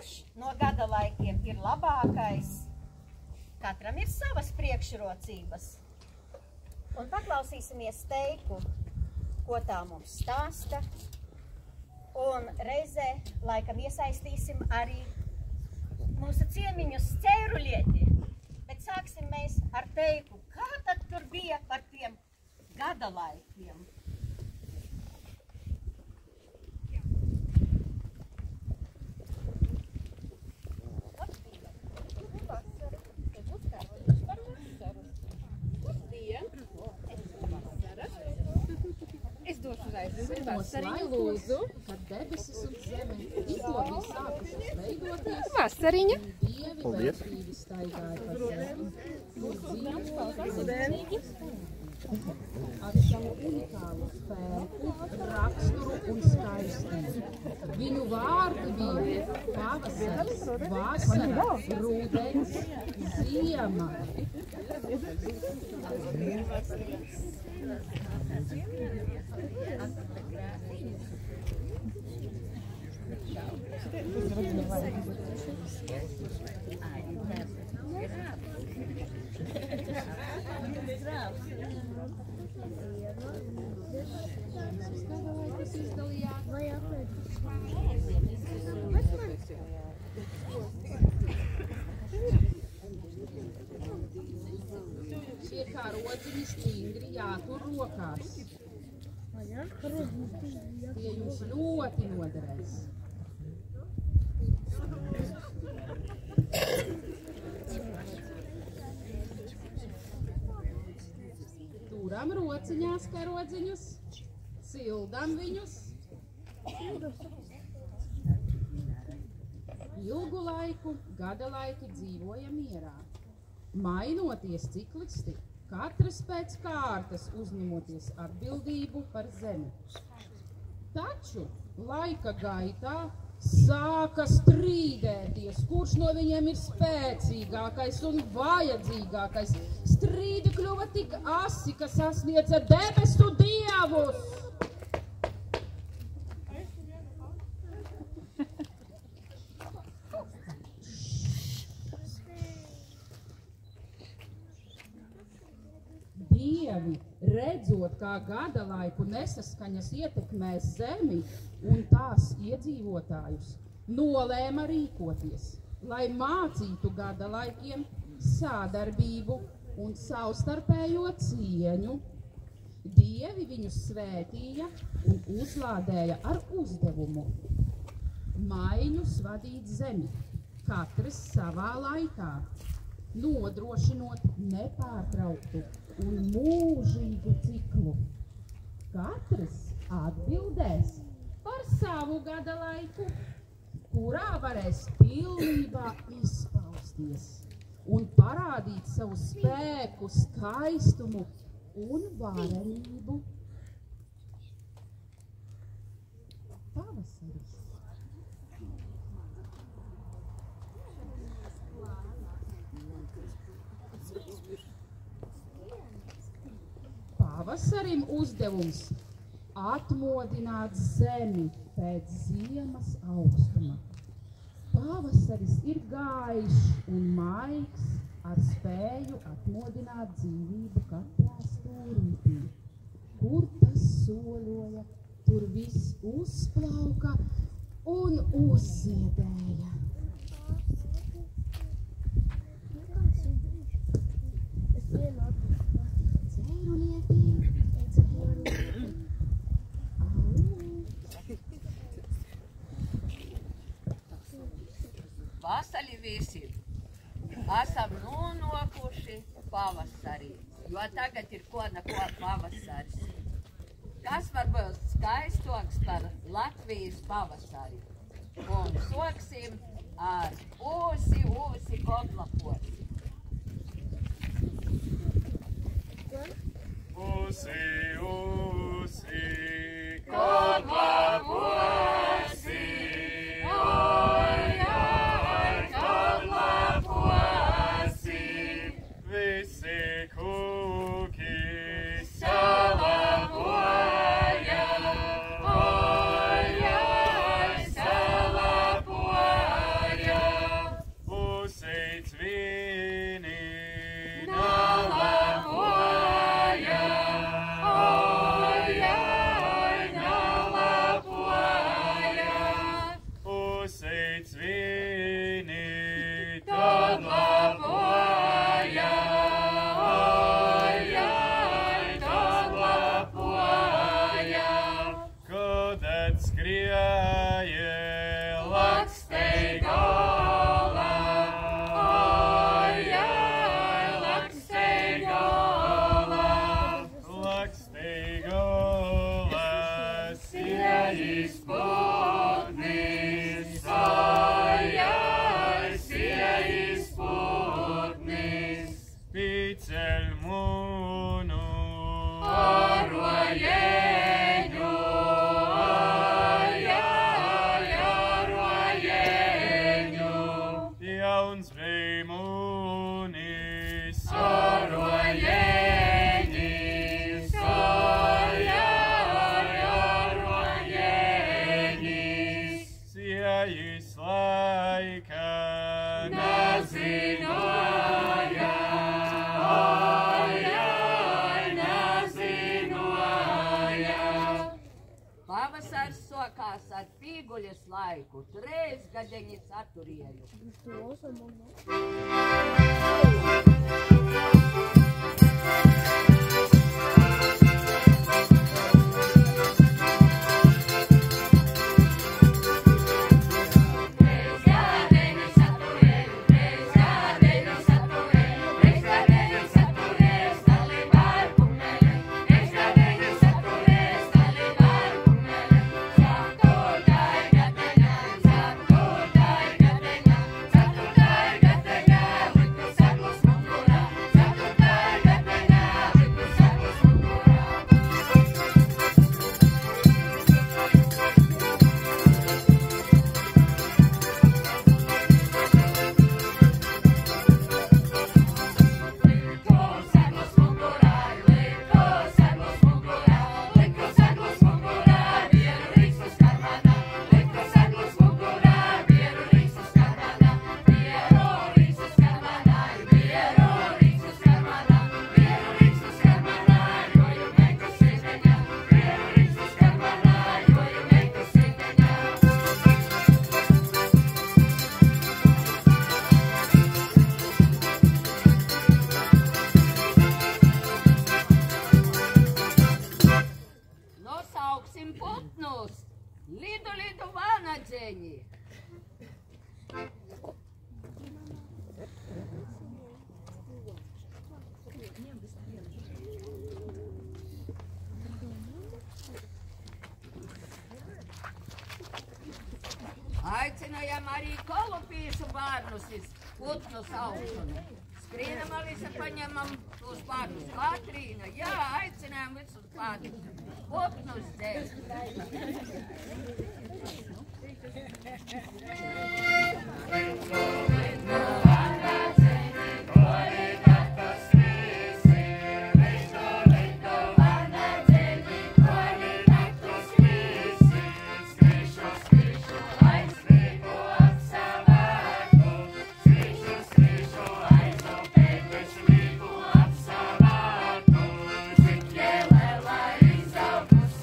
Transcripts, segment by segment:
kurš no gada laikiem ir labākais? Katram ir savas priekšrocības. Un paklausīsimies teiku, ko tā mums stāsta. Un reizē laikam iesaistīsim arī mūsu ciemiņus Cērulieti. Bet sāksim mēs ar teiku, kā tad tur bija par tiem gada laikiem. Vasariņu lūdzu, kad debesis un zeme tikko bija sākušas veidoties. Vasariņa. Dievi vērtīgi staigāja pa zemi. Ar savu unikālu spēku, raksturu un skaistību. Viņu vārdi bija pavasaris, vasara, rudens, ziema. Šie kā rodziņi stingri jātur rokās. Tie jums ļoti noderēs. Turam rociņās karodziņus, sildam viņus. Ilgu laiku, gada laiki dzīvoja mierā. Mainoties ciklisti, katrs pēc kārtas uzņemoties atbildību par zemi. Taču laika gaitā sāka strīdēties, kurš no viņiem ir spēcīgākais un vajadzīgākais. Strīdi kļuva tik asi, ka sasniedza debesu dievus. Dievi, redzot, kā gada laiku nesaskaņas ietekmēs zemi un tās iedzīvotājus, nolēma rīkoties, lai mācītu gada laikiem sādarbību un savstarpējo cieņu. Dievi viņus svētīja un uzlādēja ar uzdevumu maiņus vadīt zemi, katrs savā laikā, nodrošinot nepārtrauktu un mūžīgu ciklu. Katrs atbildēs par savu gada laiku, kurā varēs pilnībā izpausties un parādīt savu spēku, skaistumu un varenību. Pavasaris. Pavasarim uzdevums atmodināt zemi pēc ziemas augstuma. Pavasaris ir gaišs un maigs ar spēju atmodināt dzīvību katrā stūrītī. Kur tas soļoja, tur viss uzplauka un uzziedēja. Vasarī visi esam nonākuši pavasarī, jo tagad ir ko pavasaris. Kas var būt skaistoks par Latvijas pavasari? Un soksim ar ūsi kodlaposi. Ūsi, kodlaposi. svini, tad lapoja, tad lapoja, kad atskrieja lakstei galā, lakstei galā, lakstei galā, siejis putnis, siejis putnis, piceļ mūnu, arojeņu, arojeņu, jauns bij mūnis, arojeņis, arojeņis, siejis laika, nezinoja, nezinoja. Pavasars sokās ar pīguļas laiku, 3 gadeņi saturieju. Nosauksim putnus, lidu, lidu vanadzeņi. Aicinājām arī kolupīšu bērnus iz putnu saukšanu. Skrīnam Alisa, paņemam tos bērnus. Katrīna, jā, aicinājām visus bērnus. Putnus dēļ. Izaugusi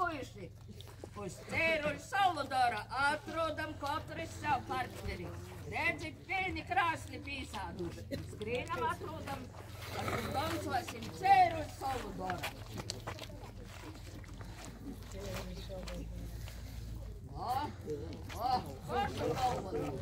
puiši. Uz Cēruļa Salvadora atrodam katrs savu partneri. Redzi, pilni krāsni pīsāduši. Skrīnam atrodam, ar dancosim Cēruļa Salvadora. Pašu galvadu.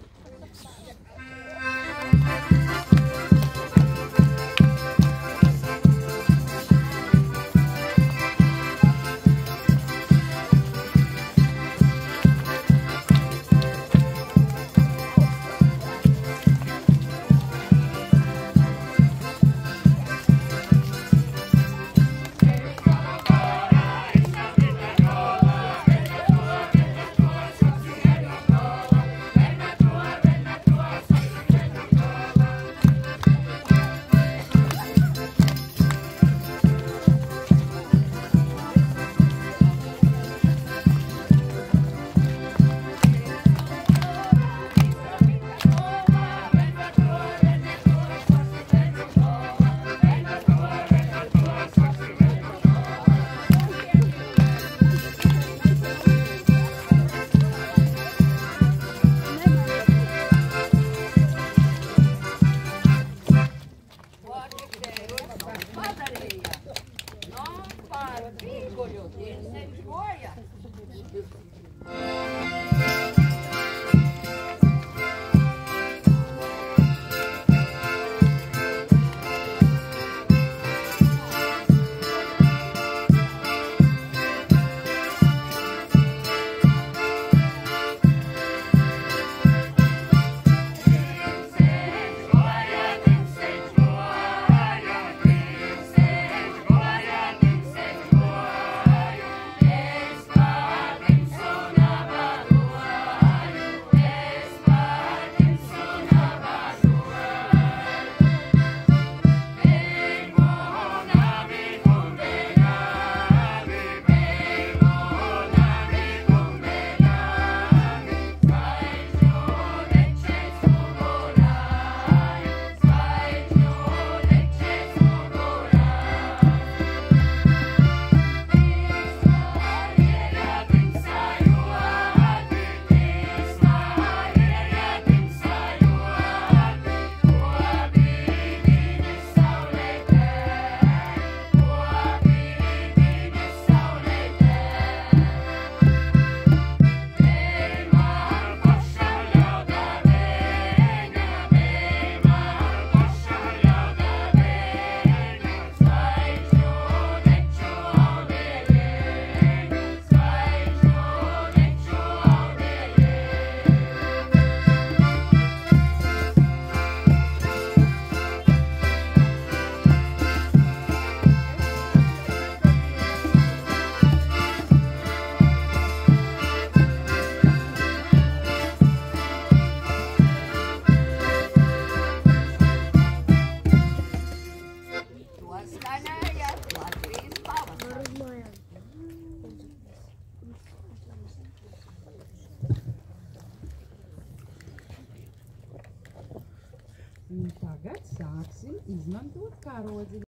Un tagad sāksim izmantot karodzi.